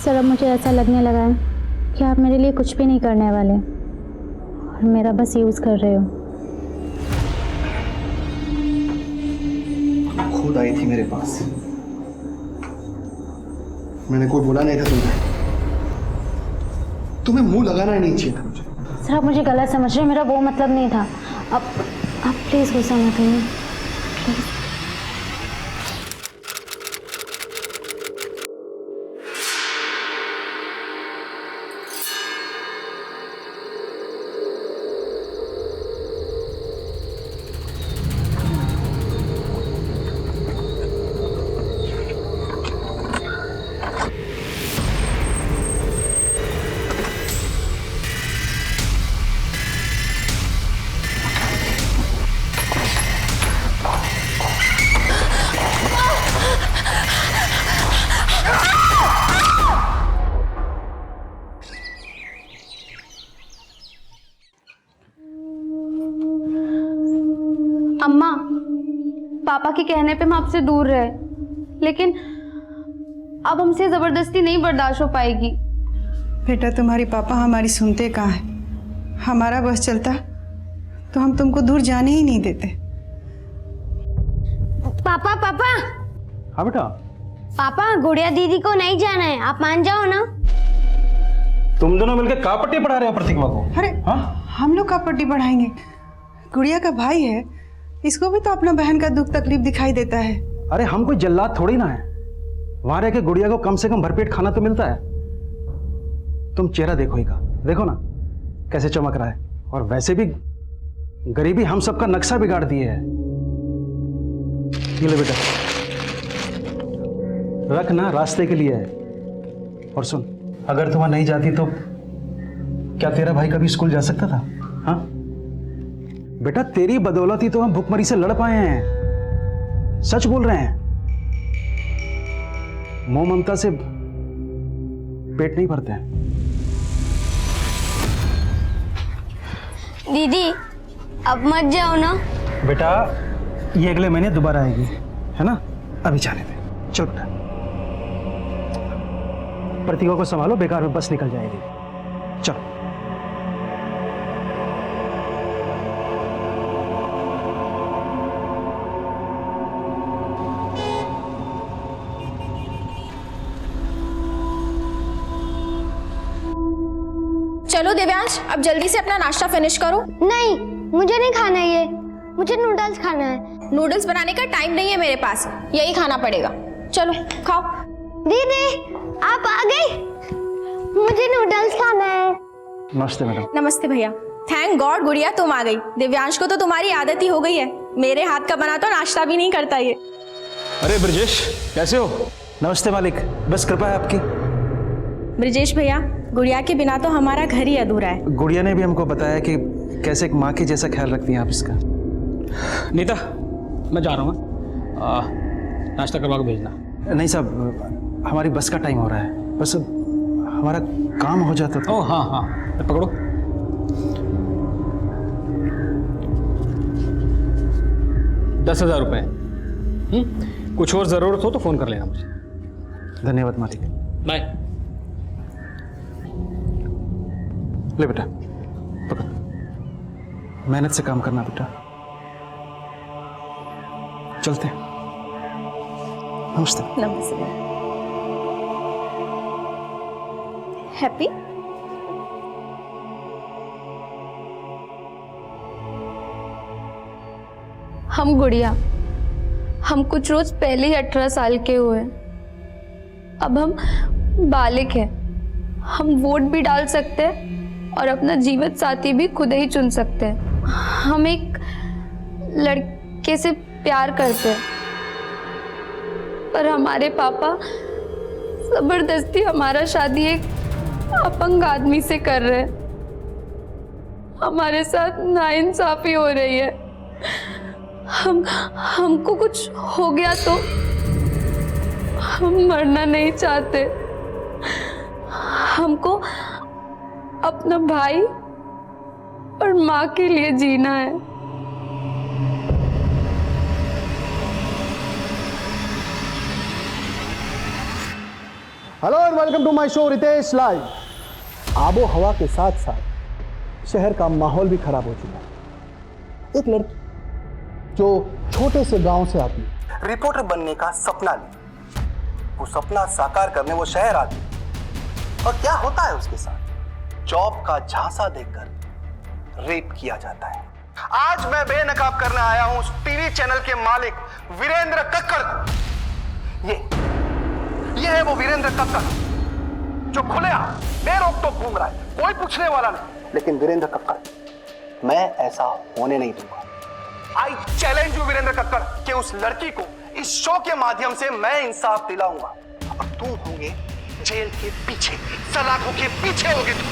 Sir अब मुझे ऐसा लगने लगा है कि आप मेरे लिए कुछ भी नहीं करने वाले और मेरा बस यूज़ कर रहे हो। खुद आई थी मेरे पास, मैंने कोई बोला नहीं था तुम्हें मुंह लगाना ही नहीं चाहिए था मुझे। सर आप मुझे गलत समझ रहे हैं, मेरा वो मतलब नहीं था। अब आप प्लीज़ गुस्सा मत करिए प्लीज़। अम्मा, पापा के कहने पे हम आपसे दूर रहे, लेकिन अब हमसे जबरदस्ती नहीं बर्दाश्त हो पाएगी। बेटा तुम्हारी पापा हमारी सुनते कहाँ हैं? हमारा बस चलता तो हम तुमको दूर जाने ही नहीं देते। पापा पापा हाँ बेटा। पापा गुड़िया दीदी को नहीं जाना है, आप मान जाओ ना। तुम दोनों मिलकर का पट्टी पढ़ा रहे हो प्रतिमा को? अरे हाँ? हम लोग का पट्टी बढ़ाएंगे? गुड़िया का भाई है, इसको भी तो अपना बहन का दुख तकलीफ दिखाई देता है। अरे हम कोई जल्लाद थोड़ी ना है, वहां रह के गुड़िया को कम से कम भरपेट खाना तो मिलता है। तुम चेहरा देखो ही का, देखो ना कैसे चमक रहा है। और वैसे भी गरीबी हम सबका नक्शा बिगाड़ दिए है। ये ले बेटा, रख ना, रास्ते के लिए है। और सुन, अगर तुम नहीं जाती तो क्या तेरा भाई कभी स्कूल जा सकता था? हाँ बेटा, तेरी बदौलत ही तो हम भुखमरी से लड़ पाए हैं। सच बोल रहे हैं, मोह ममता से पेट नहीं भरते हैं। दीदी अब मत जाओ ना। बेटा ये अगले महीने दोबारा आएगी, है ना? अभी जाने दे, चल बेटा। प्रतिभा को संभालो, बेकार में बस निकल जाएगी। चलो। चलो दिव्यांश, अब जल्दी से अपना नाश्ता फिनिश करो। नहीं मुझे नहीं खाना है, ये मुझे नूडल्स खाना है। नूडल्स बनाने का टाइम नहीं है मेरे पास, यही खाना पड़ेगा। चलो खाओ। दीदी आप आ गई, मुझे नूडल्स खाना है। नमस्ते मैडम। नमस्ते भैया। थैंक गॉड गुड़िया तुम आ गई। दिव्यांश को तो तुम्हारी आदत ही हो गई है, मेरे हाथ का बना तो नाश्ता भी नहीं करता ये। अरे ब्रजेश कैसे हो? नमस्ते मालिक, बस कृपा है आपकी। ब्रजेश भैया, गुड़िया के बिना तो हमारा घर ही अधूरा है। गुड़िया ने भी हमको बताया कि कैसे एक माँ के जैसा ख्याल रखती हैं आप इसका। नीता मैं जा रहा हूँ, नाश्ता करवा के भेजना। नहीं साहब, हमारी बस का टाइम हो रहा है, बस हमारा काम हो जाता तो। ओह हाँ हाँ, पकड़ो। ₹10,000। कुछ और ज़रूरत हो तो फ़ोन कर लेना मुझे। धन्यवाद मालिक। बाय। ले बेटा, पकड़, मेहनत से काम करना बेटा। चलते हैं। नमस्ते। नमस्ते। हैप्पी? हम गुड़िया, हम कुछ रोज पहले ही 18 साल के हुए, अब हम बालिग हैं। हम वोट भी डाल सकते हैं और अपना जीवन साथी भी खुद ही चुन सकते हैं। हम एक लड़के से प्यार करते हैं, पर हमारे पापा जबरदस्ती हमारा शादी एक अपंग आदमी से कर रहे हैं। हमारे साथ नाइंसाफी हो रही है। हमको कुछ हो गया तो हम मरना नहीं चाहते। हमको अपना भाई और माँ के लिए जीना है। Hello and welcome to my show Ritesh live. आबो हवा के साथ साथ शहर का माहौल भी खराब हो चुका है। एक लड़की जो छोटे से गांव से आती है, रिपोर्टर बनने का सपना ली, वो सपना साकार करने वो शहर आती है, और क्या होता है उसके साथ? जॉब का झांसा देकर रेप किया जाता है। आज मैं बेनकाब करने आया हूं उस टीवी चैनल के मालिक वीरेंद्र कक्कड़ को। ये है वो वीरेंद्र कक्कड़ जो खुलेआम बेरोक-टोक घूम रहा है, कोई पूछने वाला नहीं। लेकिन वीरेंद्र कक्कड़, मैं ऐसा होने नहीं दूंगा। I challenge you Virendra Kakkar कि उस लड़की को इस शो के माध्यम से मैं इंसाफ दिलाऊंगा, और तुम होंगे जेल के पीछे, सलाखों के पीछे होगे तुम।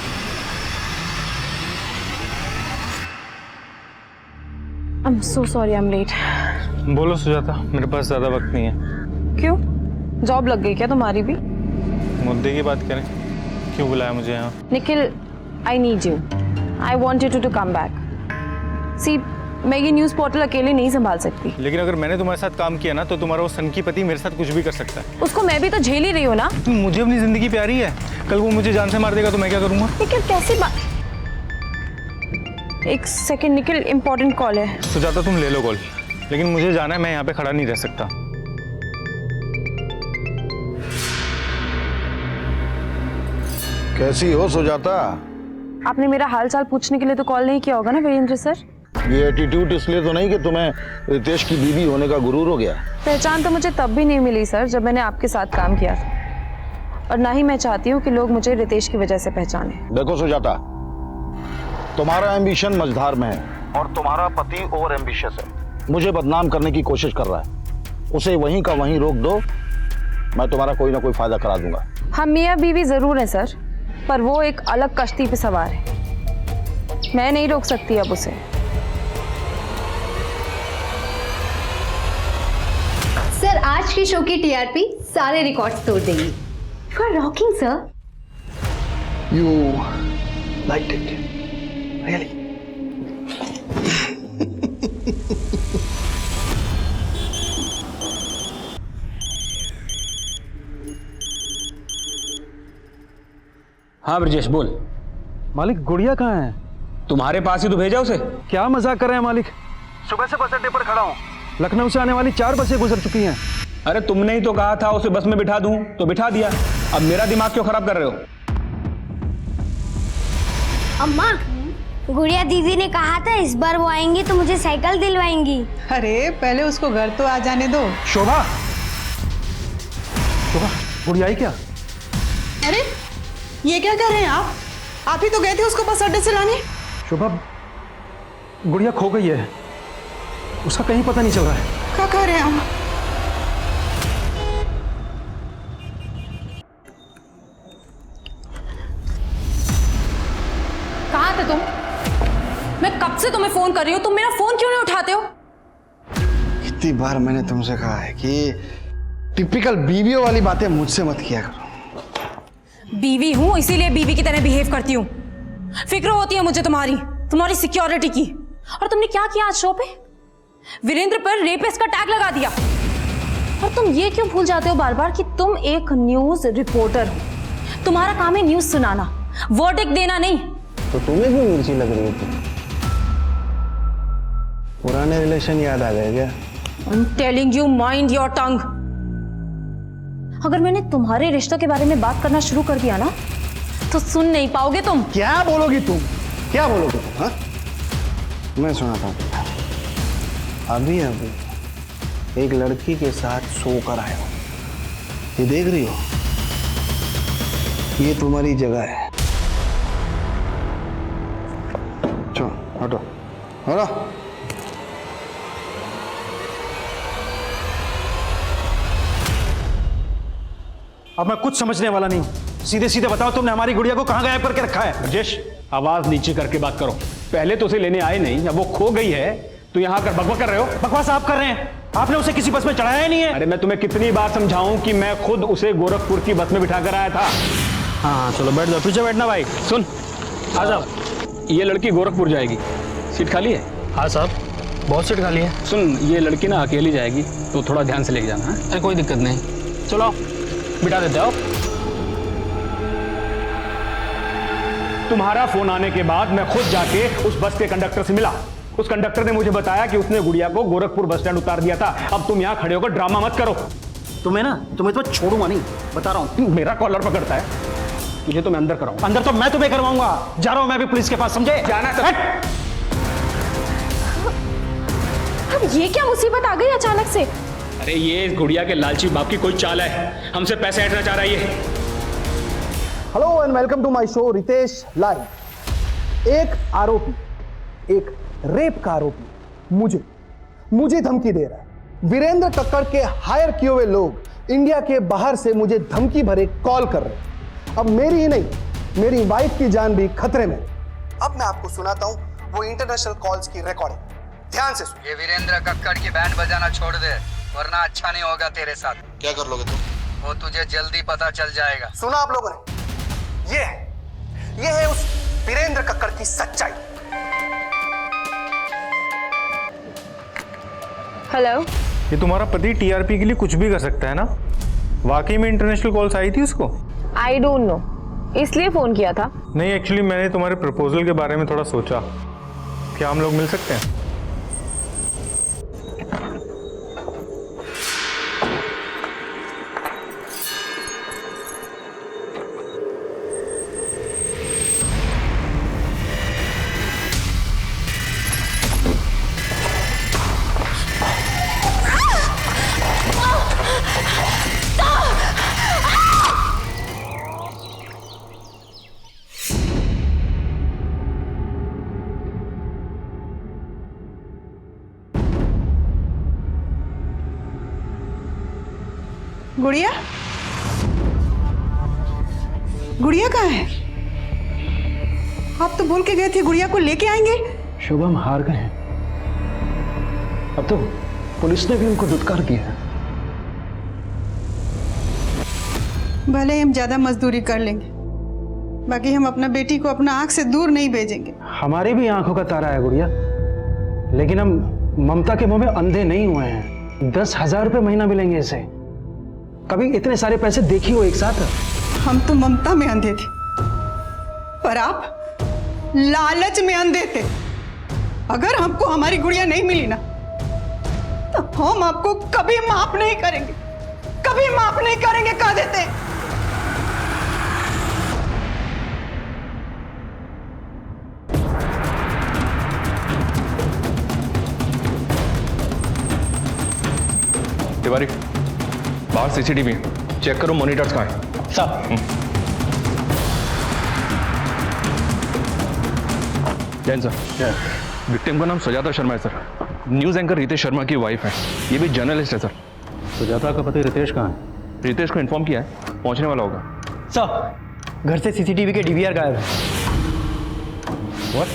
I'm so sorry I'm late. बोलो सुजाता, मेरे पास ज़्यादा वक्त नहीं है। क्यों? जॉब लग गई क्या तुम्हारी भी? मुद्दे की बात करें, क्यों बुलाया मुझे यहाँ? Nikhil, I need you. I want you to come back. See, मैं ये न्यूज़ पोर्टल अकेले नहीं संभाल सकती। लेकिन अगर मैंने तुम्हारे साथ काम किया ना, तो तुम्हारा वो सन की पति मेरे साथ कुछ भी कर सकता है। उसको मैं भी तो झेल ही रही हूँ ना। मुझे अपनी जिंदगी प्यारी है, कल वो मुझे जान से मार देगा तो मैं क्या करूँगा? निखिल कैसी बात? एक सेकंड निखिल, इम्पोर्टेंट कॉल है। सुजाता तुम ले लो कॉल, लेकिन मुझे जाना है, मैं यहाँ पे खड़ा नहीं रह सकता। कैसी हो सुजाता? आपने मेरा हाल चाल पूछने के लिए तो कॉल नहीं किया होगा ना वीरेंद्र सर? ये एटीट्यूड इसलिए तो नहीं कि तुम्हें रितेश की बीवी होने का गुरूर हो गया? पहचान तो मुझे तब भी नहीं मिली सर जब मैंने आपके साथ काम किया था, और ना ही मैं चाहती हूँ कि लोग मुझे रितेश की वजह से पहचाने। देखो सुजाता, तुम्हारा एम्बिशन मझधार में है और तुम्हारा पति ओवर एम्बिशियस है। मुझे बदनाम करने की कोशिश कर रहा है, उसे वहीं का वहीं रोक दो, मैं तुम्हारा कोई ना कोई फायदा करा दूंगा। हम मियाँ बीवी जरूर हैं सर, पर वो एक अलग कश्ती पे सवार है, मैं नहीं रोक सकती अब उसे। सर, आज की शो की टीआरपी सारे रिकॉर्ड्स तोड़ देंगी। You are rocking sir. You liked it, really? हाँ ब्रजेश बोल। मालिक गुड़िया कहाँ है? तुम्हारे पास ही तो भेजा उसे। क्या मजाक कर रहे हैं मालिक? सुबह से बस अड्डे पर खड़ा हूँ, लखनऊ से आने वाली 4 बसें गुजर चुकी हैं। अरे तुमने ही तो कहा था उसे बस में बिठा दूं, तो बिठा दिया। अब मेरा दिमाग क्यों खराब कर रहे हो? अम्मा, गुड़िया दीदी ने कहा था इस बार वो आएंगी तो मुझे साइकिल दिलवाएंगी। अरे पहले उसको घर तो आ जाने दो। शोभा, शोभा गुड़िया आई क्या? अरे ये क्या कर रहे हैं आप ही तो गए थे उसको बस अड्डे से लाने। शोभा, गुड़िया खो गई है, उसका कहीं पता नहीं चल रहा है। क्या कह रहे हैं हम? कहाँ थे तुम? मैं कब से तुम्हें फोन कर रही हूँ, तुम मेरा फोन क्यों नहीं उठाते हो? कितनी बार मैंने तुमसे कहा है कि टिपिकल बीवियों वाली बातें मुझसे मत किया करो। बीवी हूँ इसीलिए बीवी की तरह बिहेव करती हूँ। फिक्र होती है मुझे तुम्हारी सिक्योरिटी की। और तुमने क्या किया आज शो पे? वीरेंद्र पर रेपिस्ट का टैग लगा दिया। और तुम ये क्यों भूल जाते हो बार बार कि तुम एक न्यूज रिपोर्टर हो, तुम्हारा काम है न्यूज सुनाना, वर्डिक्ट देना नहीं। तो तुम्हें भी मिर्ची लग रही थी? पुराने रिलेशन याद आ गए क्या? I'm telling you, mind your tongue. अगर मैंने तुम्हारे रिश्तों के बारे में बात करना शुरू कर दिया ना, तो सुन नहीं पाओगे तुम। क्या बोलोगी तुम? क्या बोलोगे तुम? हाँ, मैं सुनाता हूँ। अभी एक लड़की के साथ सो कर आया हूँ, ये देख रही हो? ये तुम्हारी जगह है। चलो हटो, हटो। अब मैं कुछ समझने वाला नहीं हूँ, सीधे सीधे बताओ तुमने हमारी गुड़िया को कहाँ गायब करके रखा है? ब्रजेश, आवाज नीचे करके बात करो। पहले तो उसे लेने आए नहीं, अब वो खो गई है तो यहाँ आकर बकवास कर रहे हो। बकवास आप कर रहे हैं, आपने उसे किसी बस में चढ़ाया ही नहीं है। अरे मैं तुम्हें कितनी बार समझाऊं कि मैं खुद उसे गोरखपुर की बस में बिठा कर आया था। हाँ चलो बैठ जाओ, पीछे बैठना भाई। सुन, आ जाओ। ये लड़की गोरखपुर जाएगी, सीट खाली है? हाँ साहब, बहुत सीट खाली है। सुन, ये लड़की ना अकेली जाएगी तो थोड़ा ध्यान से लेके जाना है। अरे कोई दिक्कत नहीं, चलो बिठा देते हो। तुम्हारा फोन आने के बाद मैं खुद जाके उस बस के कंडक्टर से मिला। उस कंडक्टर ने मुझे बताया कि उसने गुड़िया को गोरखपुर बस स्टैंड उतार दिया था। अब तुम यहाँ खड़े होकर ड्रामा मत करो। तुम्हें तो छोड़ूंगा नहीं, बता रहा हूँ। मेरा कॉलर पकड़ता है, तुझे तो मैं अंदर कराऊंगा। अंदर तो मैं तुम्हें करवाऊंगा। जा रहा हूं मैं भी पुलिस के पास, समझे? जाना है तो अब ये क्या मुसीबत आ गई अचानक से? अरे ये गुड़िया के लालची बाप की कोई चाल है, हमसे पैसे ऐंठना चाह रहा है ये। Hello and welcome to my show Ritesh live. एक आरोपी, एक रेप का आरोपी मुझे धमकी दे रहा है। वीरेंद्र कक्कड़ के हायर किए हुए लोग इंडिया के बाहर से मुझे धमकी भरे कॉल कर रहे हैं। अब मेरी ही नहीं, मेरी वाइफ की जान भी खतरे में। अब मैं आपको सुनाता हूं वो इंटरनेशनल कॉल्स की रिकॉर्डिंग, ध्यान से सुनिए। ये वीरेंद्र कक्कड़ की बैंड बजाना छोड़ दे, वरना अच्छा नहीं होगा तेरे साथ। क्या कर लोगे तुम? वो तुझे जल्दी पता चल जाएगा। सुना आप लोगों ने? ये है उस वीरेंद्र कक्कड़ की सच्चाई। हेलो, ये तुम्हारा पति टीआरपी के लिए कुछ भी कर सकता है ना? वाकई में इंटरनेशनल कॉल्स आई थी उसको? आई डोंट नो, इसलिए फोन किया था। नहीं, एक्चुअली मैंने तुम्हारे प्रपोजल के बारे में थोड़ा सोचा। क्या हम लोग मिल सकते हैं? गुड़िया, गुड़िया कहाँ है? आप तो बोल के गए थे गुड़िया को लेके आएंगे। शुभम हार गए हैं। अब तो पुलिस ने भी उनको दुत्कार दिया है। भले ही हम ज्यादा मजदूरी कर लेंगे, बाकी हम अपना बेटी को अपना आंख से दूर नहीं भेजेंगे। हमारी भी आंखों का तारा है गुड़िया, लेकिन हम ममता के मुंह में अंधे नहीं हुए हैं। 10,000 रुपये महीना मिलेंगे इसे। कभी इतने सारे पैसे देखी हो एक साथ? हम तो ममता में अंधे थे, पर आप लालच में अंधे थे। अगर हमको हमारी गुड़िया नहीं मिली ना, तो हम आपको कभी माफ नहीं करेंगे, कभी माफ नहीं करेंगे, कह देते हैं। तिवारी, बाहर सीसीटीवी चेक करो, मॉनिटर्स कहाँ है? जैन सर, विक्टिम का नाम सुजाता शर्मा है sir. News anchor Ritesh Sharma की वाइफ है। ये भी जर्नलिस्ट है सर। सुजाता का पति रितेश कहाँ है? रितेश को इन्फॉर्म किया है, पहुंचने वाला होगा। सर, घर से सीसीटीवी के डीवीआर गायब है। What?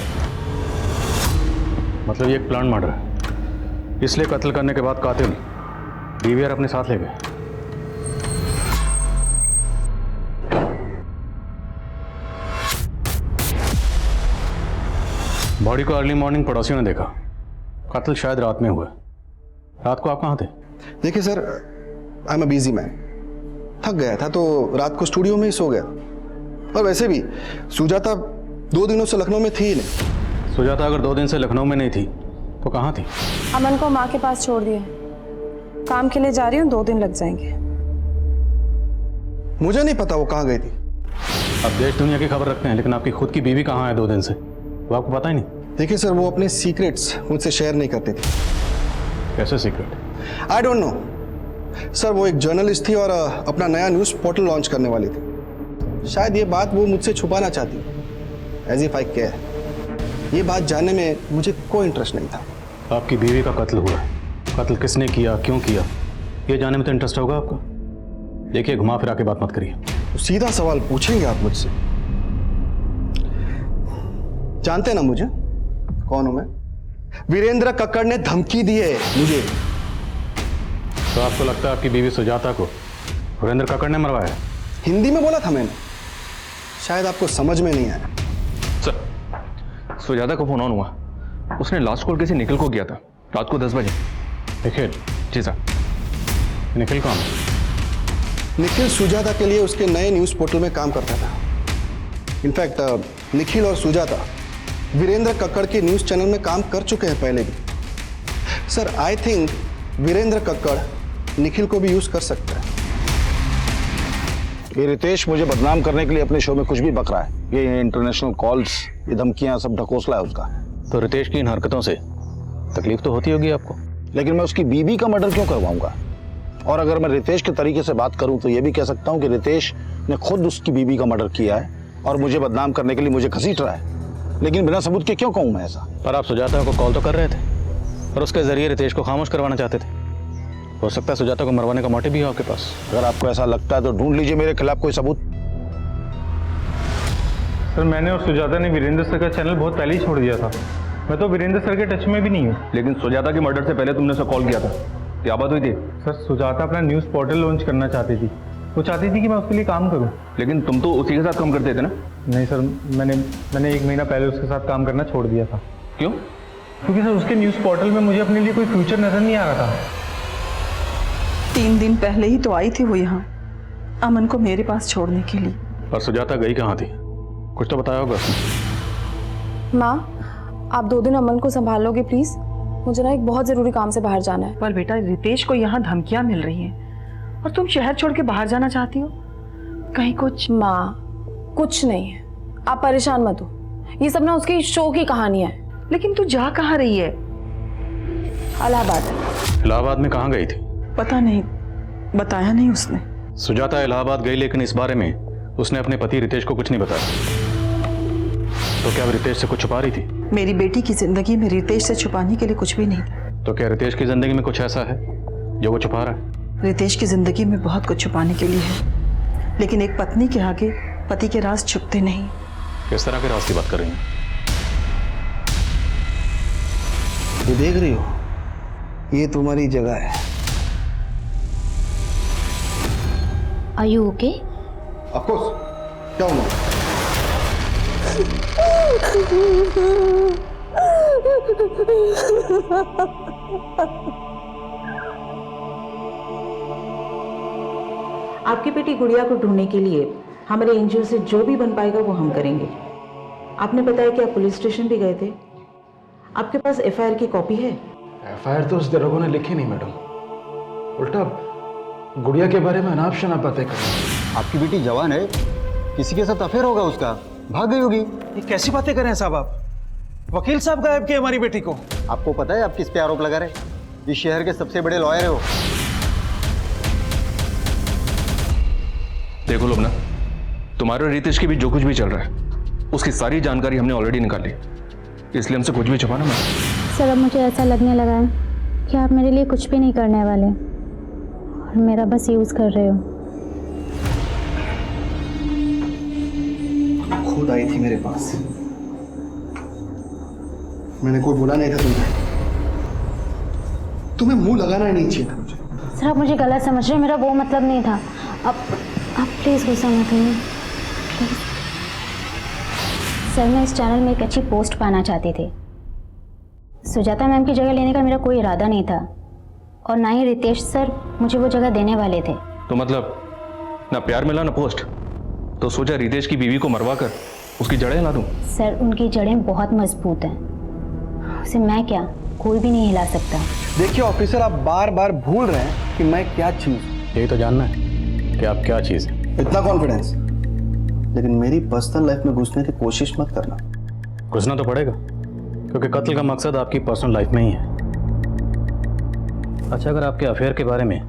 मतलब ये एक प्लान मर्डर है, इसलिए कत्ल करने के बाद कातिल डीवीआर अपने साथ ले गए। बॉडी को अर्ली मॉर्निंग पड़ोसियों ने देखा। कत्ल शायद रात में हुआ। रात को आप कहाँ थे? देखिए sir, I am a busy man. थक गया था तो रात को स्टूडियो में ही सो गया। और वैसे भी सुजाता 2 दिनों से लखनऊ में थी ही नहीं। सुजाता अगर 2 दिन से लखनऊ में नहीं थी तो कहाँ थी? अमन को माँ के पास छोड़ दिया, काम के लिए जा रही हूँ, 2 दिन लग जाएंगे। मुझे नहीं पता वो कहाँ गई थी। अब देश दुनिया की खबर रखते हैं, लेकिन आपकी खुद की बीवी कहाँ है 2 दिन से, वो आपको पता ही नहीं? देखिए सर, वो अपने सीक्रेट्स मुझसे शेयर नहीं करती थी। कैसे secret? I don't know sir. वो एक जर्नलिस्ट थी और अपना नया न्यूज़ पोर्टल लॉन्च करने वाली थी। शायद ये बात वो मुझसे छुपाना चाहती, एज इफ आई केयर। ये बात जानने में मुझे कोई इंटरेस्ट नहीं था। आपकी बीवी का कत्ल हुआ, कत्ल किसने किया, क्यों किया, ये जानने में तो इंटरेस्ट होगा आपका। देखिए, घुमा फिरा के बात मत करिए। तो सीधा सवाल पूछेंगे आप मुझसे? जानते ना मुझे कौन हूं मैं? वीरेंद्र कक्कड़ ने धमकी दी है मुझे। तो आपको लगता है आपकी बीवी सुजाता को वीरेंद्र कक्कड़ ने मरवाया? हिंदी में बोला था मैंने, शायद आपको समझ में नहीं आया। सर, सुजाता को फोन ऑन हुआ, उसने लास्ट कॉल किसी निखिल को किया था रात को 10 बजे। निखिल? जी सर। निखिल कौन? निखिल सुजाता के लिए उसके नए न्यूज़ पोर्टल में काम करता था। इनफैक्ट निखिल और सुजाता वीरेंद्र कक्कड़ के न्यूज़ चैनल में काम कर चुके हैं पहले भी। Sir I think Virendra Kakkar Nikhil को भी यूज़ कर सकता है। ये रितेश मुझे बदनाम करने के लिए अपने शो में कुछ भी बक रहा है। ये इंटरनेशनल कॉल्स, ये धमकियां सब ढकोसला है उसका। तो रितेश की इन हरकतों से तकलीफ तो होती होगी आपको, लेकिन मैं उसकी बीवी का मर्डर क्यों करवाऊंगा? और अगर मैं रितेश के तरीके से बात करूं तो ये भी कह सकता हूं कि रितेश ने खुद उसकी बीवी का मर्डर किया है और मुझे बदनाम करने के लिए मुझे घसीट रहा है। लेकिन बिना सबूत के क्यों कहूं मैं ऐसा? पर आप सुजाता को कॉल तो कर रहे थे और उसके जरिए रितेश को खामोश करवाना चाहते थे। हो सकता है सुजाता को मरवाने का मोटिव भी हो आपके पास। अगर आपको ऐसा लगता है तो ढूंढ लीजिए मेरे खिलाफ कोई सबूत। सर मैंने और सुजाता ने वीरेंद्र सर का चैनल बहुत पहले ही छोड़ दिया था। मैं तो वीरेंद्र सर के टच में भी नहीं हूँ। लेकिन सुजाता के मर्डर से पहले तुमने उसे कॉल किया था, क्या बात हुई थी? सर सुजाता अपना न्यूज़ पोर्टल लॉन्च करना चाहती थी। वो चाहती थी कि मैं उसके लिए काम करूं। लेकिन तुम तो उसी के साथ काम करते थे ना? नहीं सर, मैंने 1 महीना पहले उसके साथ काम करना छोड़ दिया था। क्यों? क्योंकि सर उसके न्यूज़ पोर्टल में मुझे अपने लिए कोई फ्यूचर नजर नहीं आ रहा था। 3 दिन पहले ही तो आई थी वो यहाँ अमन को मेरे पास छोड़ने के लिए। और सुजाता गई कहाँ थी? कुछ तो बताया होगा उसने। माँ, आप 2 दिन अमन को संभालोगे प्लीज? मुझे ना एक बहुत जरूरी काम से बाहर जाना है। पर बेटा रितेश को यहाँ धमकियां मिल रही हैं और तुम शहर छोड़ के बाहर जाना चाहती हो? कहीं कुछ? माँ, कुछ नहीं है, आप परेशान मत हो। ये सब ना उसकी शो की कहानियां है। लेकिन तू जा कहाँ रही है? इलाहाबाद। इलाहाबाद में कहाँ गई थी? पता नहीं, बताया नहीं उसने। सुजाता इलाहाबाद गई, लेकिन इस बारे में उसने अपने पति रितेश को कुछ नहीं बताया। तो क्या वो रितेश से कुछ छुपा रही थी? मेरी बेटी की जिंदगी में रितेश से छुपाने के लिए कुछ भी नहीं था। तो क्या रितेश की जिंदगी में कुछ ऐसा है जो वो छुपा रहा है? रितेश की जिंदगी में बहुत कुछ छुपाने के लिए है, लेकिन एक पत्नी के आगे पति के राज छुपते नहीं। किस तरह के राज की बात कर रही हैं? ये देख रही हो, ये तुम्हारी जगह है। Are you okay? Of course, क्या हुआ? आपकी बेटी गुड़िया को ढूंढने के लिए हमारे एनजीओ से जो भी बन पाएगा वो हम करेंगे। आपने बताया कि आप पुलिस स्टेशन भी गए थे। आपके पास एफआईआर की कॉपी है? एफआईआर तो उस दरोगा ने लिखी नहीं मैडम, उल्टा गुड़िया के बारे में अनाप शनाप बातें कर रही है। आपकी बेटी जवान है, किसी के साथ अफेयर होगा उसका, भाग गई होगी। ये कैसी बातें कर रहे हैं साहब आप? वकील साहब गायब किए हमारी बेटी को। आपको पता है आप किस पे आरोप लगा रहे? इस शहर के सबसे बड़े लॉयर है वो। देखो लोबना, तुम्हारे और रितेश के बीच जो कुछ भी चल रहा है उसकी सारी जानकारी हमने ऑलरेडी निकाली, इसलिए हमसे कुछ भी छुपाना मत। सर अब मुझे ऐसा लगने लगा है कि आप मेरे लिए कुछ भी नहीं करने वाले और मेरा बस यूज कर रहे हो। खुद आई थी मेरे पास, मैंने कोई बोला नहीं था तुम्हें मुंह लगाना ही नहीं चाहिए था मुझे। सर आप मुझे गलत समझ रहे हैं, मेरा वो मतलब नहीं था। अब आप प्लीज़ गुस्सा मत करिए प्लीज। सर मैं इस चैनल में एक अच्छी पोस्ट पाना चाहती थी। सुजाता मैम की जगह लेने का मेरा कोई इरादा नहीं था और ना ही रितेश सर मुझे वो जगह देने वाले थे। तो मतलब ना प्यार मिला ना पोस्ट, तो सोचा रितेश की बीवी को मरवा कर उसकी जड़ें हिला दूं। सर उनकी जड़ें बहुत मजबूत हैं, उसे मैं क्या कोई भी नहीं हिला सकता। देखिए ऑफिसर, आप बार बार भूल रहे हैं कि मैं क्या चीज। यही तो जानना है कि आप क्या चीज है। इतना कॉन्फिडेंस, लेकिन मेरी पर्सनल लाइफ में घुसने की कोशिश मत करना। घुसना तो पड़ेगा क्योंकि कत्ल का मकसद आपकी पर्सनल लाइफ में ही है। अच्छा, अगर आपके अफेयर के बारे में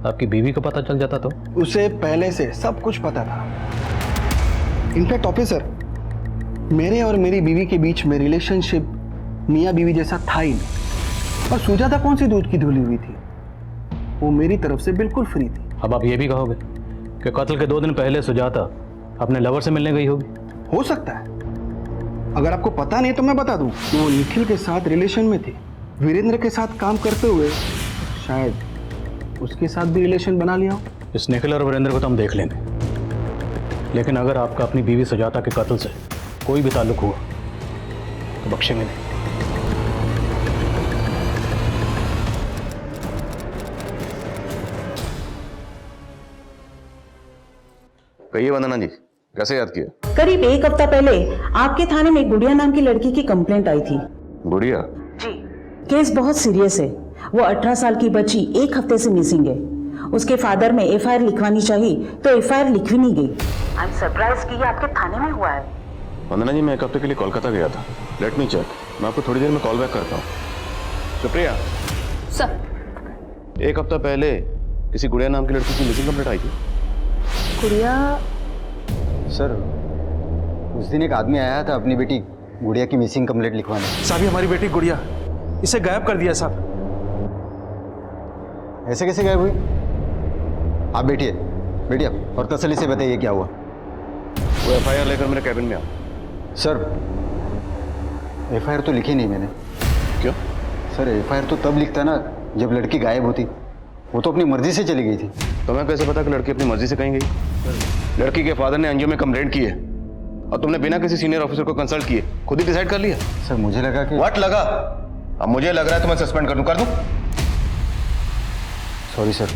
आपकी बीवी को पता चल जाता तो? उसे पहले से सब कुछ पता था। इनफैक्ट ऑफिसर, मेरे और मेरी बीवी के बीच में रिलेशनशिप मियाँ बीवी जैसा था ही नहीं। और सुजाता कौन सी दूध की धुली हुई थी, वो मेरी तरफ से बिल्कुल फ्री थी। अब आप ये भी कहोगे कि कत्ल के 2 दिन पहले सुजाता अपने लवर से मिलने गई होगी? हो सकता है, अगर आपको पता नहीं तो मैं बता दूं कि वो निखिल के साथ रिलेशन में थी। वीरेंद्र के साथ काम करते हुए शायद उसके साथ भी रिलेशन बना लिया हो। इस निखिल और वीरेंद्र को तो हम देख लेंगे, लेकिन अगर आपका अपनी बीवी सुजाता के कत्ल से कोई भी ताल्लुक हुआ तो बख्शेंगे नहीं। कहिए वंदना जी। कैसे याद किया? करीब 1 हफ्ता पहले आपके थाने में एक गुड़िया नाम की लड़की की कंप्लेंट आई थी। गुड़िया? जी। केस बहुत सीरियस है। वो 18 साल की बच्ची 1 हफ्ते से मिसिंग है। उसके फादर में एफआईआर लिखवानी चाहिए तो एफआईआर लिखवी नहीं गई। आई एम सरप्राइज कि ये आपके थाने में हुआ है। वंदना जी, मैं 1 हफ्ते के लिए कोलकाता गया था। लेट मी चेक, मैं आपको थोड़ी देर में कॉल बैक करता हूँ। सुप्रिया सर, 1 हफ्ता पहले किसी गुड़िया नाम की लड़की की मिसिंग कंप्लेंट आई थी। गुड़िया? सर, उस दिन एक आदमी आया था अपनी बेटी गुड़िया की मिसिंग कंप्लेंट लिखवाने। साहब, ये हमारी बेटी गुड़िया, इसे गायब कर दिया साहब। ऐसे कैसे गायब हुई? आप बैठिए आप और तसल्ली से बताइए क्या हुआ। वो एफआईआर लेकर मेरे कैबिन में आओ। सर, एफआईआर तो लिखी नहीं मैंने। क्यों? सर, एफआईआर तो तब लिखता ना जब लड़की गायब होती। वो तो अपनी मर्जी से चली गई थी। तो मैं कैसे पता कि लड़की अपनी मर्जी से कहीं गई? लड़की के फादर ने एनजीओ में कंप्लेंट की है और तुमने बिना किसी सीनियर ऑफिसर को कंसल्ट किए खुद ही डिसाइड कर लिया? सर, मुझे लगा कि व्हाट लगा? अब मुझे लग रहा है तो मैं सस्पेंड कर दूं। सॉरी सर,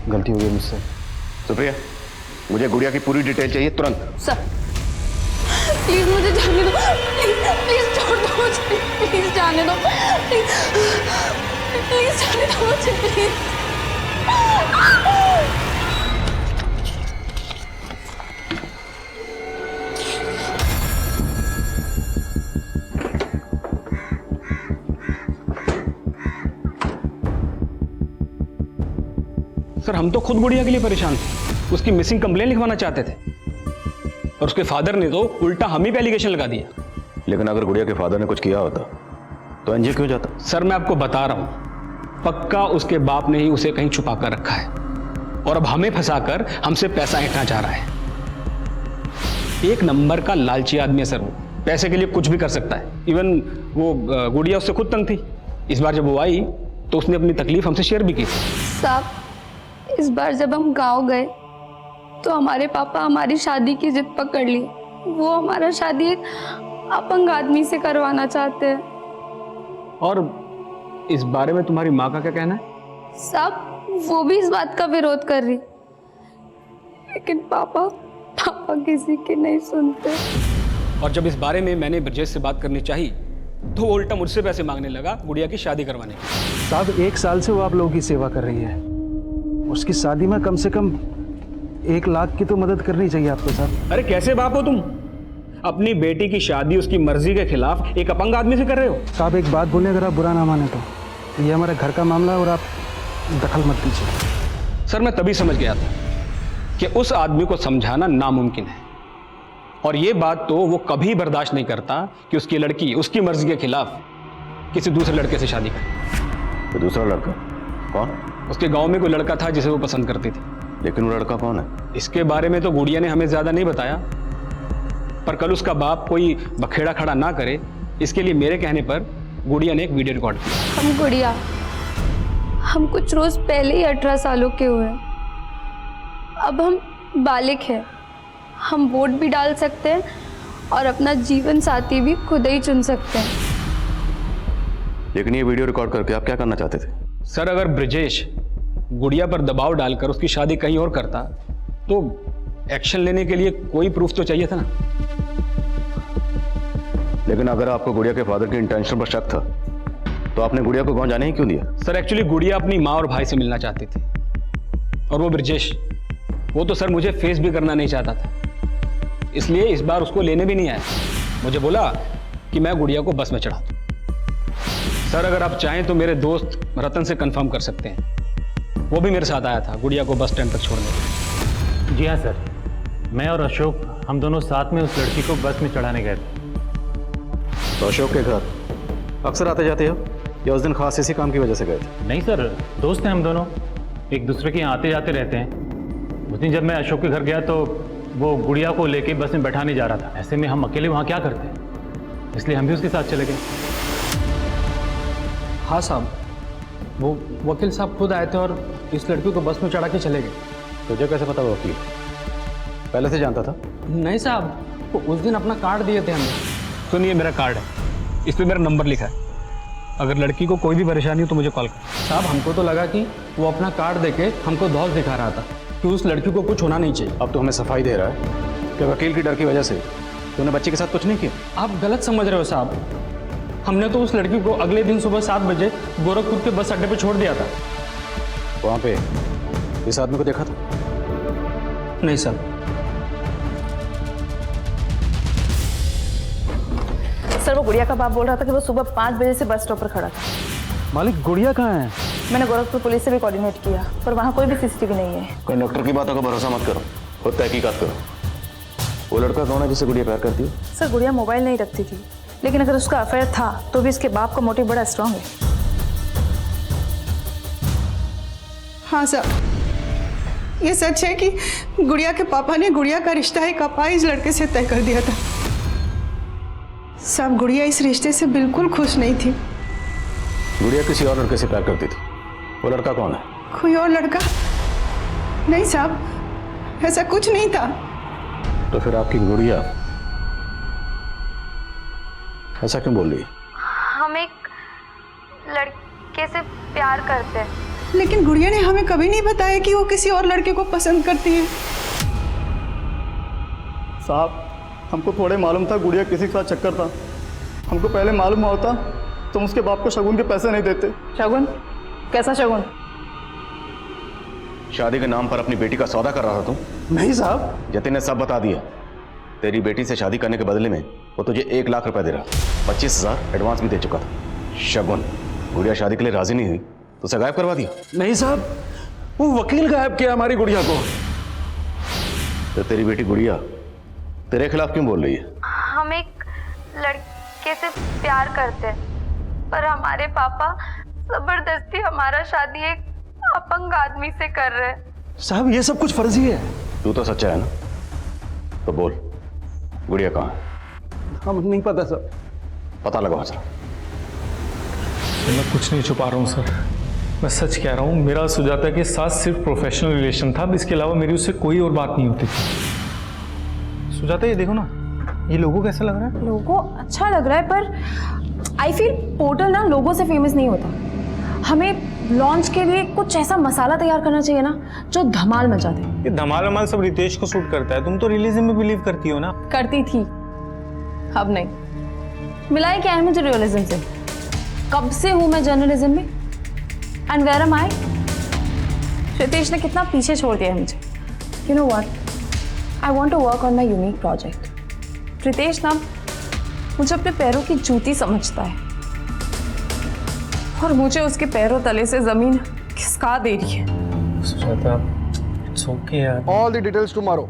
गलती हो गई मुझसे। सुप्रिया, मुझे गुड़िया की पूरी डिटेल चाहिए तुरंत। सर प्लीज मुझे जाने दो, प्लीज छोड़ दो मुझे, प्लीज जाने दो, प्लीज जाने दो मुझे, प्लीज। सर, हम तो खुद गुड़िया के लिए परेशान थे, उसकी मिसिंग कंप्लेन लिखवाना चाहते थे और उसके फादर ने तो उल्टा हम ही पे एलिगेशन लगा दिया। लेकिन अगर गुड़िया के फादर ने कुछ किया होता तो एनजीओ क्यों जाता? सर, मैं आपको बता रहा हूं, पक्का उसके बाप ने ही उसे कहीं छुपा कर रखा है और अब हमें फंसाकर हमसे पैसा ऐंठना चाह रहा है। एक नंबर का लालची आदमी है सर, वो पैसे के लिए कुछ भी कर सकता है। इवन वो गुड़िया उससे खुद तंग थी। इस बार जब वो आई तो उसने अपनी तकलीफ हमसे शेयर भी की थी। साहब, इस बार जब हम गांव गए तो हमारे पापा हमारी शादी की जिद पकड़ ली। वो हमारा शादी एक अपंग आदमी से करवाना चाहते हैं। और इस बारे में तुम्हारी माँ का क्या कहना है? साहब, वो भी इस बात का विरोध कर रही, लेकिन पापा किसी की नहीं सुनते। और जब इस बारे में मैंने ब्रजेश से बात करनी चाहिए तो वो उल्टा मुझसे पैसे मांगने लगा गुड़िया की शादी करवाने की। साहब, 1 साल से वो आप लोगों की सेवा कर रही है, उसकी शादी में कम से कम 1 लाख की तो मदद करनी चाहिए आपको साहब। अरे कैसे बाप हो तुम? अपनी बेटी की शादी उसकी मर्जी के खिलाफ एक अपंग आदमी से कर रहे हो। साहब, एक बात बोले, अगर आप बुरा ना माने तो ये हमारे घर का मामला है और आप दखल मत दीजिए। सर, मैं तभी समझ गया था कि उस आदमी को समझाना नामुमकिन है और ये बात तो वो कभी बर्दाश्त नहीं करता कि उसकी लड़की उसकी मर्जी के खिलाफ किसी दूसरे लड़के से शादी करे। तो दूसरा लड़का कौन? उसके गांव में कोई लड़का था जिसे वो पसंद करती थी। लेकिन वो लड़का कौन है? इसके बारे में तो गुड़िया ने हमें ज्यादा नहीं बताया, पर कल उसका बाप कोई बखेड़ा खड़ा ना करे इसके लिए मेरे कहने पर गुड़िया ने एक वीडियो रिकॉर्ड किया। हम कुछ रोज पहले ही 18 सालों के हुए। अब हम बालिग हैं, हम वोट भी डाल सकते हैं और अपना जीवन साथी भी खुद ही चुन सकते हैं। लेकिन ये वीडियो रिकॉर्ड करके आप क्या करना चाहते थे? सर, अगर ब्रजेश गुड़िया पर दबाव डालकर उसकी शादी कहीं और करता तो एक्शन लेने के लिए कोई प्रूफ तो चाहिए था ना। लेकिन अगर आपको गुड़िया के फादर के इंटेंशन पर शक था तो आपने गुड़िया को गांव जाने ही क्यों दिया? सर, एक्चुअली गुड़िया अपनी माँ और भाई से मिलना चाहती थी और वो ब्रजेश, वो तो सर मुझे फेस भी करना नहीं चाहता था, इसलिए इस बार उसको लेने भी नहीं आया। मुझे बोला कि मैं गुड़िया को बस में चढ़ा दूं। सर, अगर आप चाहें तो मेरे दोस्त रतन से कंफर्म कर सकते हैं, वो भी मेरे साथ आया था गुड़िया को बस स्टैंड तक छोड़ने के लिए। जी हाँ सर, मैं और अशोक हम दोनों साथ में उस लड़की को बस में चढ़ाने गए थे। तो अशोक के घर अक्सर आते जाते हो या उस दिन खास इसी काम की वजह से गए थे? नहीं सर, दोस्त हैं हम दोनों, एक दूसरे के यहाँ आते जाते रहते हैं। उस दिन जब मैं अशोक के घर गया तो वो गुड़िया को लेके बस में बैठाने जा रहा था। ऐसे में हम अकेले वहाँ क्या करते, इसलिए हम भी उसके साथ चले गए। हाँ साहब, वो वकील साहब खुद आए थे और इस लड़की को बस में चढ़ा के चले गए। तुझे कैसे पता वो वकील पहले से जानता था? नहीं साहब, वो उस दिन अपना कार्ड दिए थे हमें। सुनिए, मेरा कार्ड है, इस पर मेरा नंबर लिखा है, अगर लड़की को कोई भी परेशानी हो तो मुझे कॉल कर। साहब, हमको तो लगा कि वो अपना कार्ड देके हमको धौस दिखा रहा था कि उस लड़की को कुछ होना नहीं चाहिए। अब तो हमें सफाई दे रहा है क्या वकील की डर की वजह से तूने बच्ची के साथ कुछ नहीं किया? आप गलत समझ रहे हो साहब। हमने तो उस लड़की को अगले दिन सुबह 7 बजे गोरखपुर के बस अड्डे पे छोड़ दिया था। वहां पे इस आदमी को देखा था? नहीं साहब। सर वो गुड़िया का बाप बोल रहा था कि वो सुबह 5 बजे से बस स्टॉप पर खड़ा था। मालिक गुड़िया कहाँ है? मैंने गोरखपुर पुलिस से भी कोऑर्डिनेट किया पर वहाँ कोई भी सीसीटीवी नहीं है। कंडक्टर की बातों का भरोसा मत करो, खुद तहकीकात करो। वो लड़का कौन है जिसे गुड़िया प्यार करती है? सर गुड़िया मोबाइल नहीं रखती थी, लेकिन अगर उसका अफेयर था तो भी इसके बाप का मोटिव बड़ा स्ट्रांग है। हाँ साहब, ये सच है कि गुड़िया के पापा ने गुड़िया का रिश्ता एक अपाहिज लड़के से तय कर दिया था। साहब गुड़िया इस रिश्ते से बिल्कुल खुश नहीं थी। गुड़िया किसी और लड़के से प्यार करती थी। वो लड़का कौन है? कोई और लड़का नहीं साहब, ऐसा कुछ नहीं था। तो फिर आपकी गुड़िया ऐसा क्यों बोल रही है? हम एक लड़के से प्यार करते हैं। लेकिन गुड़िया ने हमें कभी नहीं बताया कि वो किसी और लड़के को पसंद करती है। साहब हमको थोड़े मालूम था गुड़िया किसी के साथ चक्कर था। हमको पहले मालूम हुआ होता तुम उसके बाप को शगुन के पैसे नहीं देते। शगुन? कैसा शगुन? शादी के नाम पर अपनी बेटी का सौदा कर रहा था तुम? नहीं साहब। जतिन ने सब बता दिया। तेरी बेटी से शादी करने के बदले में वो तुझे 1 लाख रुपए दे रहा, 25,000 एडवांस भी दे चुका था। शगुन, गुड़िया शादी के लिए राजी नहीं हुई तो उसे गायब करवा दिया? नहीं साहब, वो वकील गायब किया हमारी गुड़िया को। तो तेरी बेटी गुड़िया तेरे खिलाफ क्यों बोल रही है? हम एक लड़के से प्यार करते हैं पर हमारे पापा जबरदस्ती हमारा शादी एक अपंग आदमी से कर रहे हैं। साहब ये सब कुछ फर्जी है। तू तो सच्चा है ना? तो बोल गुड़िया कहाँ है? हम नहीं पता सर। पता लगाओ जरा। मैं कुछ नहीं छुपा रहा हूँ सर, मैं सच कह रहा हूँ। मेरा सुजाता के साथ सिर्फ प्रोफेशनल रिलेशन था, इसके अलावा मेरी उससे कोई और बात नहीं होती थी। सुजाता ये देखो ना, ये लोगो कैसा लग रहा है? लोगो अच्छा लग रहा है पर आई फील पोर्टल ना लोगों से फेमस नहीं होता। हमें लॉन्च के लिए कुछ ऐसा मसाला तैयार करना चाहिए ना जो धमाल मचा दे। ये धमाल वमाल सब रितेश को सूट करता है। तुम तो रियलिज्म में बिलीव करती हो ना? करती थी, अब नहीं। मिला है क्या है मुझे रियलिज्म से? कब से हूं मैं जर्नलिज्म में? And where am I? Ritesh ने कितना पीछे छोड़ दिया है मुझे। You know what, I want to work on my unique project. Ritesh ना मुझे अपने पैरों की जूती समझता है और मुझे उसके पैरों तले से जमीन खिसका दे रही है। सुजाता, इट्स ओके यार। All the details tomorrow.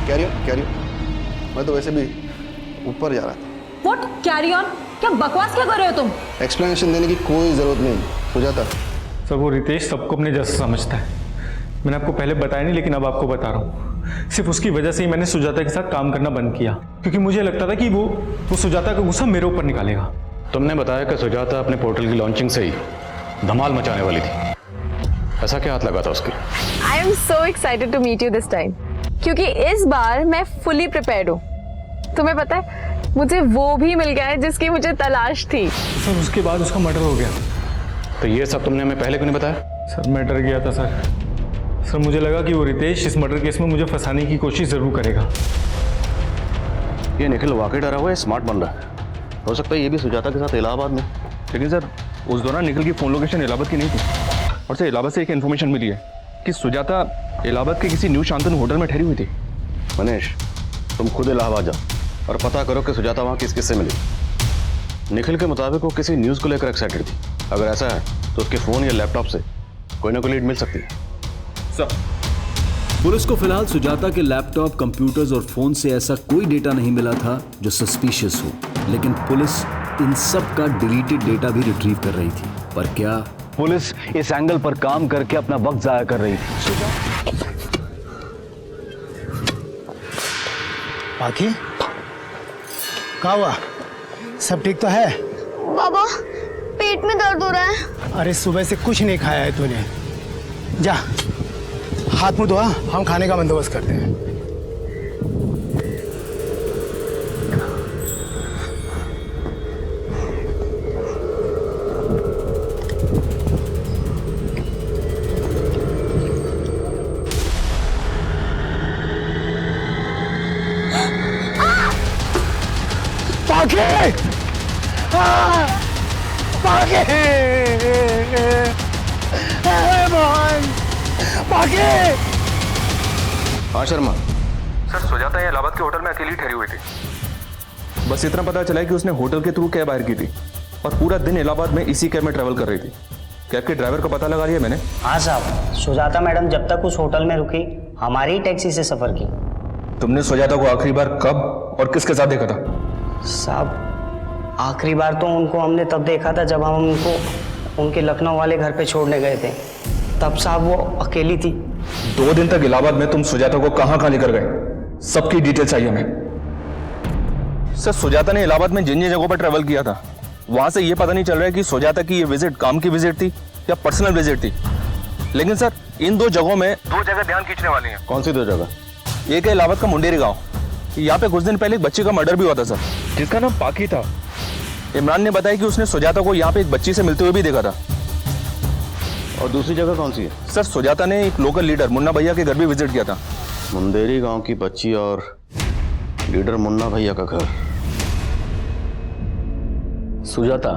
Carry मैं तो वैसे भी ऊपर जा रहा था। What carry on? क्या बकवास क्या कर रहे हो तुम? एक्सप्लेनेशन देने की कोई जरूरत नहीं सुजाता। सर वो रितेश सबको अपने जैसा समझता है। मैंने आपको पहले बताया नहीं, लेकिन अब आपको बता रहा हूँ। सिर्फ उसकी वजह से ही मैंने सुजाता के साथ काम करना बंद किया, क्योंकि मुझे लगता था कि वो सुजाता का गुस्सा मेरे ऊपर निकालेगा। तुमने बताया कि सुजाता अपने पोर्टल की लॉन्चिंग से ही धमाल मचाने वाली थी। ऐसा क्या हाथ लगा था उसके? I am so excited to meet you this time, क्योंकि इस बार मैं फुली प्रिपेयर्ड हूँ। तुम्हें पता है मुझे वो भी मिल गया है जिसकी मुझे तलाश थी। सर उसके बाद उसका मर्डर हो गया। तो ये सब तुमने हमें पहले क्यों नहीं बताया? सर मैं डर गया था सर मुझे लगा कि वो रितेश इस मर्डर केस में मुझे फंसाने की कोशिश जरूर करेगा। ये निखिल वाकई डरा हुआ है, स्मार्ट बन रहा है। हो सकता है ये भी सुजाता के साथ इलाहाबाद में। लेकिन सर उस दौरान निखिल की फ़ोन लोकेशन इलाहाबाद की नहीं थी, और सर इलाहाबाद से एक इन्फॉर्मेशन मिली है कि सुजाता इलाहाबाद के किसी न्यू शांतनु होटल में ठहरी हुई थी। मनीष, तुम खुद इलाहाबाद जाओ और पता करो कि सुजाता वहाँ किस किससे मिली। निखिल के मुताबिक वो किसी न्यूज़ को लेकर एक्साइटेड थी। अगर ऐसा है तो उसके फ़ोन या लैपटॉप से कोई ना कोई लीड मिल सकती है। सर पुलिस को फिलहाल सुजाता के लैपटॉप, कंप्यूटर्स और फोन से ऐसा कोई डेटा नहीं मिला था जो सस्पिशियस हो, लेकिन पुलिस इन सब का डिलीटेड डेटा भी रिट्रीव कर रही थी। पर क्या पुलिस इस एंगल पर काम करके अपना वक्त जाया कर रही थी? बाकी क्या हुआ? सब ठीक तो है? बाबा पेट में दर्द हो रहा है। अरे सुबह से कुछ नहीं खाया है तूने। जा हाथ मुंह धोआ, हम खाने का बंदोबस्त करते हैं। हाँ शर्मा, सर सुजाता ये इलाहाबाद के होटल में अकेली ठहरी हुई थी। बस इतना पता चला है कि उसने होटल के थ्रू कैब हायर की थी और पूरा दिन इलाहाबाद में इसी कैब में ट्रैवल कर रही थी। कैब के ड्राइवर का पता लगा लिया मैंने। हाँ साहब, सुजाता मैडम जब तक उस होटल में रुकी हमारी टैक्सी से सफर की। तुमने सुजाता को आखिरी बार कब और किसके साथ देखा था? साहब आखिरी बार तो उनको हमने तब देखा था जब हम उनको उनके लखनऊ वाले घर पे छोड़ने गए थे। तब साहब वो अकेली थी। 2 दिन तक इलाहाबाद में तुम सुजाता को कहाँ लेकर गए? सबकी डिटेल चाहिए हमें। सर सुजाता ने इलाहाबाद में जिन जिन जगहों पर ट्रेवल किया था वहां से ये पता नहीं चल रहा है कि सुजाता की ये विजिट काम की विजिट थी या पर्सनल विजिट थी। लेकिन सर इन 2 जगहों में 2 जगह ध्यान खींचने वाली हैं। कौन सी 2 जगह? एक है इलाहाबाद का मुंडेरी गांव। यहाँ पे कुछ दिन पहले एक बच्चे का मर्डर भी हुआ था सर, जिसका नाम पाकी था। इमरान ने बताया कि उसने सुजाता को यहाँ पे एक बच्ची से मिलते हुए भी देखा था। और दूसरी जगह कौन सी है? सर सुजाता ने एक लोकल लीडर मुन्ना भैया के घर भी विजिट किया था। मुंदेरी गांव की बच्ची और लीडर मुन्ना भैया का घर। सुजाता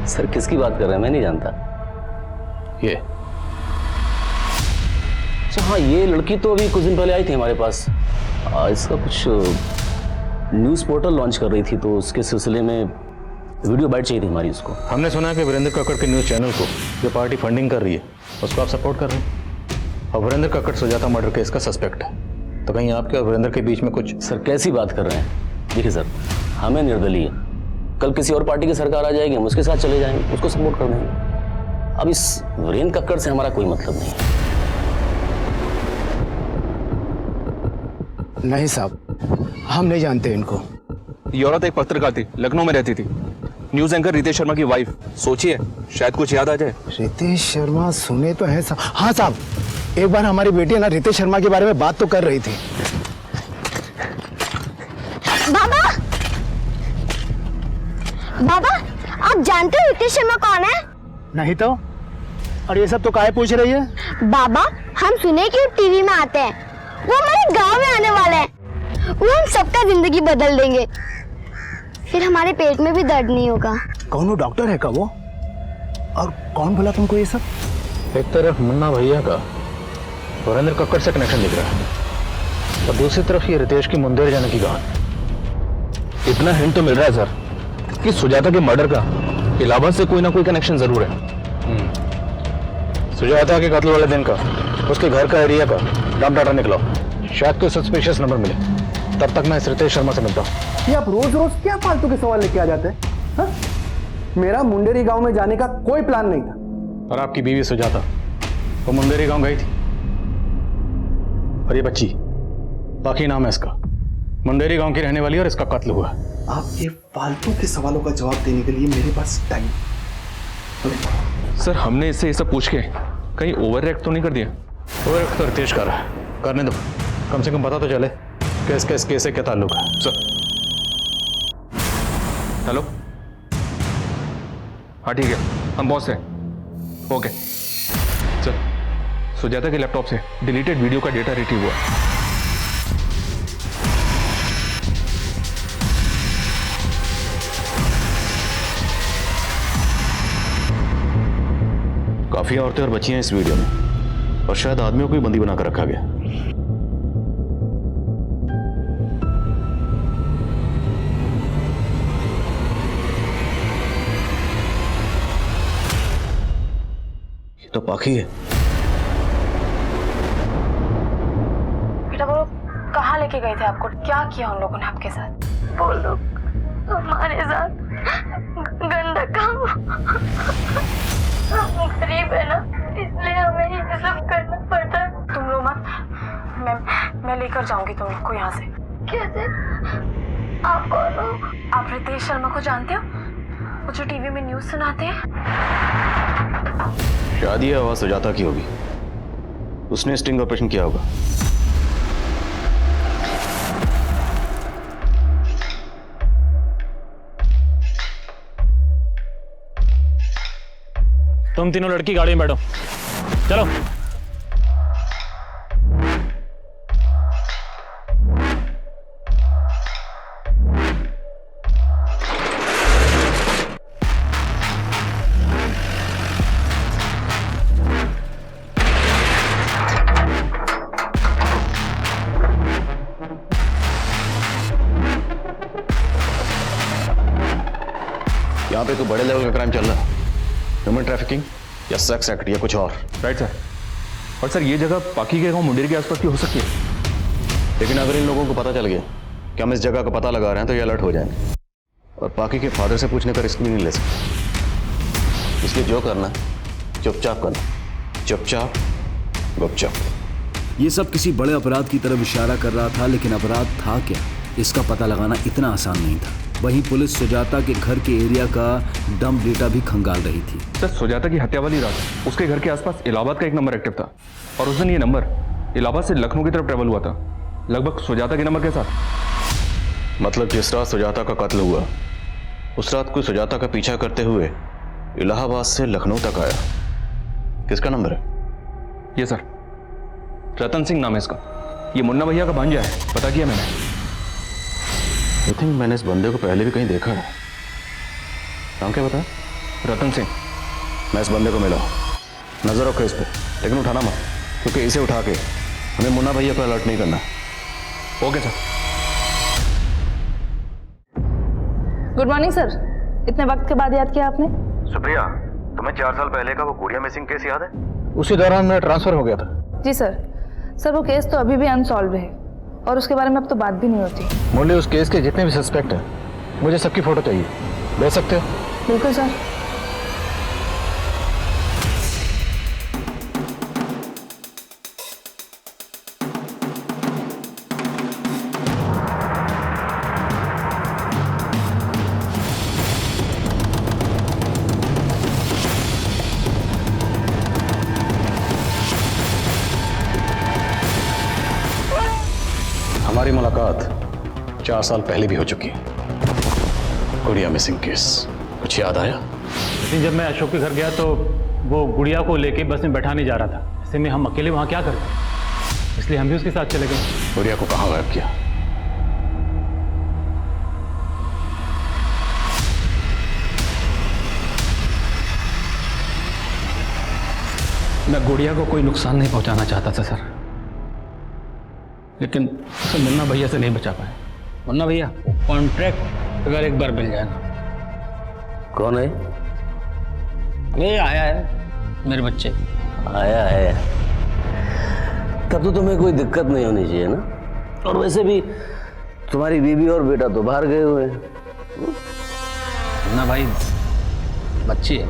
सर किसकी बात कर रहे हैं? मैं नहीं जानता। ये अच्छा हाँ, ये लड़की तो अभी कुछ दिन पहले आई थी हमारे पास। इसका कुछ न्यूज़ पोर्टल लॉन्च कर रही थी तो उसके सिलसिले में वीडियो बाइट चाहिए थी हमारी उसको। हमने सुना है कि वीरेंद्र कक्कड़ के न्यूज़ चैनल को जो पार्टी फंडिंग कर रही है उसको आप सपोर्ट कर रहे हैं। और वीरेंद्र कक्कड़ सुजाता मर्डर केस का सस्पेक्ट है, तो कहीं आपके और वीरेंद्र के बीच में कुछ? सर कैसी बात कर रहे हैं? देखिए सर, हमें निर्दलीय, कल किसी और पार्टी की सरकार आ जाएगी हम उसके साथ चले जाएंगे, उसको सपोर्ट कर देंगे। अब इस वीरेंद्र कक्कड़ से हमारा कोई मतलब नहीं है। नहीं साहब, हम नहीं जानते इनको। ये औरत एक पत्रकार थी, लखनऊ में रहती थी, न्यूज एंकर रितेश शर्मा की वाइफ। सोचिए शायद कुछ याद आ जाए। रितेश शर्मा सुने तो है साहब। हाँ साहब, एक बार हमारी बेटी ना रितेश शर्मा के बारे में बात तो कर रही थी। बाबा, बाबा आप जानते हो रितेश शर्मा कौन है? नहीं तो, और ये सब तो काहे पूछ रही है? बाबा हम सुने कि वो टीवी में आते हैं, वो हमारे गांव में आने वाले हैं, वो हम सबका जिंदगी बदल देंगे, फिर हमारे पेट में भी दर्द नहीं होगा। कौन डॉक्टर है का वो? और कौन बोला तुमको ये सब? एक तरफ मुन्ना भैया का वीरेंद्र कक्कड़ से कनेक्शन दिख रहा है और दूसरी तरफ ये रितेश की मुंदेर जाने की कहानी। इतना हिंट तो मिल रहा है सर कि सुजाता के मर्डर का इलाहाबाद से कोई ना कोई कनेक्शन जरूर है। सुजाता के कत्ल वाले दिन का उसके घर का एरिया का डंप डाटा निकला, शायद कोई सस्पिशियस नंबर मिले। तब तक मैं इस रितेश शर्मा से मिलता हूँ। ये आप रोज रोज क्या फालतू के सवाल लेके आ जाते हैं? हाँ? मेरा मुंडेरी गांव में जाने का कोई प्लान नहीं था। और आपकी बीवी सुजाता वो मुंदेरी गांव गई थी, और ये बच्ची बाकी नाम है इसका, मुंदेरी गांव की रहने वाली, और इसका कत्ल हुआ। आपके फालतू के सवालों का जवाब देने के लिए मेरे पास टाइम। सर हमने इससे ये सब पूछ के कहीं ओवर रिएक्ट तो नहीं कर दिया? ओवर रिएक्ट तो रितेश कर रहा है, करने दो, कम से कम पता तो चले कि इसका इस केस से क्या ताल्लुक है। सर हेलो, हाँ ठीक है, हम बॉस हैं। ओके सर, सुजाता के लैपटॉप से डिलीटेड वीडियो का डेटा रिट्रीव हुआ। काफी औरतें और बच्चियां इस वीडियो में, और शायद आदमियों को ही बंदी बनाकर रखा गया। ये तो पाखी है। बेटा वो कहाँ लेके गए थे आपको? क्या किया उन लोगों ने आपके साथ? वो लोग हमारे साथ गंदा काम, हम गरीब है ना इसलिए हमें ये सब करना पड़ता है। तुम रो मत, मैं लेकर जाऊंगी तुम लोग को यहाँ से। कैसे? आप कौन हो? आप रितेश शर्मा को जानते हो, वो जो टीवी में न्यूज सुनाते हैं? शायद ये आवाज सुजाता की होगी, उसने स्टिंग ऑपरेशन किया होगा। तुम तीनों लड़की गाड़ी में बैठो, चलो। यहाँ पे कोई बड़े लेवल का क्राइम चल रहा है, ह्यूमन ट्रैफिकिंग या सेक्स एक्ट या कुछ और। Right sir. और सर ये जगह पाकी के गांव मुंडेर के आसपास की हो सकती है, लेकिन अगर इन लोगों को पता चल गया कि हम इस जगह का पता लगा रहे हैं तो ये अलर्ट हो जाएंगे और पाकी के फादर से पूछने का रिस्क भी नहीं ले सकते। इसलिए जो करना है चुपचाप करना, चुपचाप गुपचाप। ये सब किसी बड़े अपराध की तरफ इशारा कर रहा था, लेकिन अपराध था क्या, इसका पता लगाना इतना आसान नहीं था। वहीं पुलिस सुजाता के घर के एरिया का डंप डेटा भी खंगाल रही थी। सर सुजाता की हत्या वाली रात उसके घर के आसपास इलाहाबाद का एक नंबर एक्टिव था और उस दिन ये नंबर इलाहाबाद से लखनऊ की तरफ ट्रेवल हुआ था, लगभग सुजाता के नंबर के साथ। मतलब जिस रात सुजाता का कत्ल हुआ उस रात कोई सुजाता का पीछा करते हुए इलाहाबाद से लखनऊ तक आया। किसका नंबर है? ये सर रतन सिंह नाम है इसका, ये मुन्ना भैया का भांजा है, पता किया मैंने। आई थिंक मैंने इस बंदे को पहले भी कहीं देखा है। नाम क्या बताया? रतन सिंह। मैं इस बंदे को मिला, नजर रखो इस पे, लेकिन उठाना मत, क्योंकि इसे उठा के हमें मुन्ना भैया को अलर्ट नहीं करना। Okay sir. Good morning sir, इतने वक्त के बाद याद किया आपने? सुप्रिया, तुम्हें 4 साल पहले का वो गुड़िया मिसिंग केस याद है? उसी दौरान मेरा ट्रांसफर हो गया था। जी सर। सर वो केस तो अभी भी अनसॉल्व है और उसके बारे में अब तो बात भी नहीं होती। मुरली, उस केस के जितने भी सस्पेक्ट हैं मुझे सबकी फोटो चाहिए, दे सकते हो? बिल्कुल सर। हमारी मुलाकात 4 साल पहले भी हो चुकी है। गुड़िया मिसिंग केस, कुछ याद आया? लेकिन जब मैं अशोक के घर गया तो वो गुड़िया को लेके बस में बैठाने जा रहा था। ऐसे में हम अकेले वहां क्या करते, इसलिए हम भी उसके साथ चले गए। गुड़िया को कहाँ गायब किया? मैं गुड़िया को कोई नुकसान नहीं पहुंचाना चाहता था सर, लेकिन उसे मुन्ना भैया से नहीं बचा पाए। मुन्ना भैया कॉन्ट्रैक्ट अगर एक बार मिल जाए ना। कौन है? ये आया है, मेरे बच्चे। आया है तब तो तुम्हें कोई दिक्कत नहीं होनी चाहिए ना, और वैसे भी तुम्हारी बीवी और बेटा तो बाहर गए हुए हैं। मुन्ना भाई बच्ची है।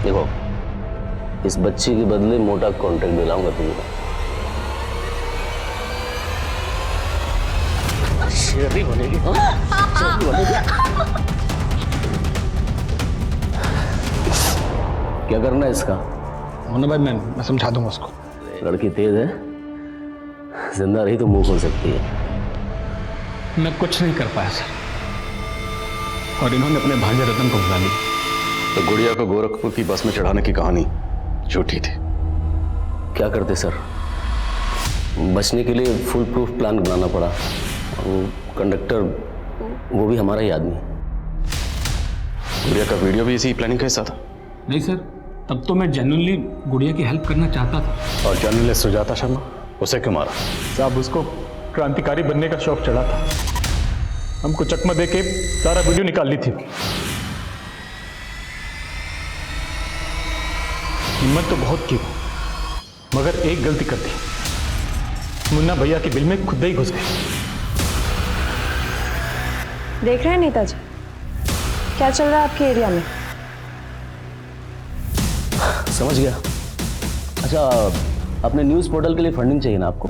देखो, इस बच्ची के बदले मोटा कॉन्ट्रैक्ट दिलाऊंगा तुम्हें। शेरी बनेगी। क्या करना है इसका? मुन्ना भाई मैं समझा दूंगा उसको। लड़की तेज है, जिंदा रही तो मुंह खोल सकती है। मैं कुछ नहीं कर पाया सर, और इन्होंने अपने भांजे रतन को बुला लिया। तो गुड़िया को गोरखपुर की बस में चढ़ाने की कहानी झूठी थी। क्या करते सर, बचने के लिए फुल प्रूफ प्लान बनाना पड़ा। कंडक्टर वो भी हमारा ही आदमी। गुड़िया का वीडियो भी इसी प्लानिंग का हिस्सा था? नहीं सर, तब तो मैं जेन्युइनली गुड़िया की हेल्प करना चाहता था। और जर्नलिस्ट सुजाता शर्मा, उसे क्यों मारा? साहब उसको क्रांतिकारी बनने का शौक चढ़ा था, हमको चकमा दे के सारा वीडियो निकाल ली थी। हिम्मत तो बहुत की, मगर एक गलती कर दी, मुन्ना भैया के बिल में खुद ही घुस गए। देख रहे हैं नेताजी क्या चल रहा है आपके एरिया में? समझ गया। अच्छा, अपने न्यूज़ पोर्टल के लिए फंडिंग चाहिए ना आपको?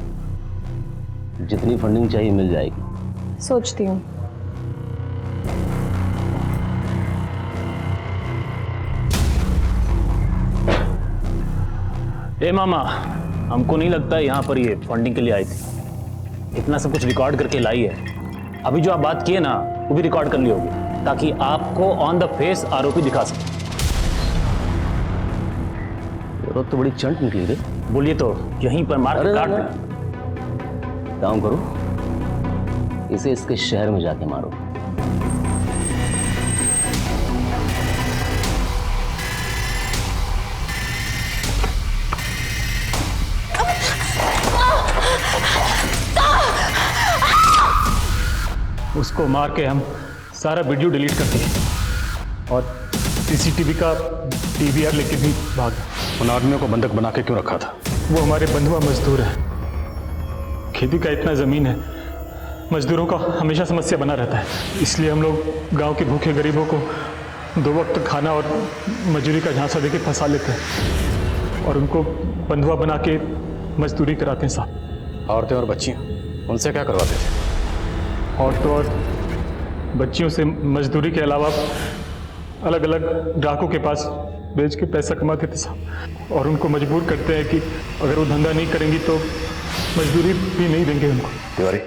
जितनी फंडिंग चाहिए मिल जाएगी। सोचती हूँ। ए मामा, हमको नहीं लगता यहाँ पर ये फंडिंग के लिए आई थी। इतना सब कुछ रिकॉर्ड करके लाई है। अभी जो आप बात किए ना वो भी रिकॉर्ड कर ली होगी, ताकि आपको ऑन द फेस आरोपी दिखा सके। तो बड़ी चंट निकली रे। बोलिए तो यहीं पर मार के काट दे। काम करो, इसे इसके शहर में जाके मारो। उसको मार के हम सारा वीडियो डिलीट करते हैं और सीसीटीवी का डीवीआर लेके भी भाग गया। उन आदमियों को बंधक बना के क्यों रखा था? वो हमारे बंधुआ मजदूर है, खेती का इतना जमीन है, मजदूरों का हमेशा समस्या बना रहता है, इसलिए हम लोग गांव के भूखे गरीबों को 2 वक्त खाना और मजदूरी का झांसा देके फंसा लेते हैं और उनको बंधुआ बना के मजदूरी कराते हैं साहब। औरतें और बच्चियां, उनसे क्या करवाते थे? औरतों और बच्चियों से मजदूरी के अलावा अलग अलग ग्राहकों के पास बेच के पैसा कमाते थे साहब, और उनको मजबूर करते हैं कि अगर वो धंधा नहीं करेंगी तो मजदूरी भी नहीं देंगे उनको। तिवारी,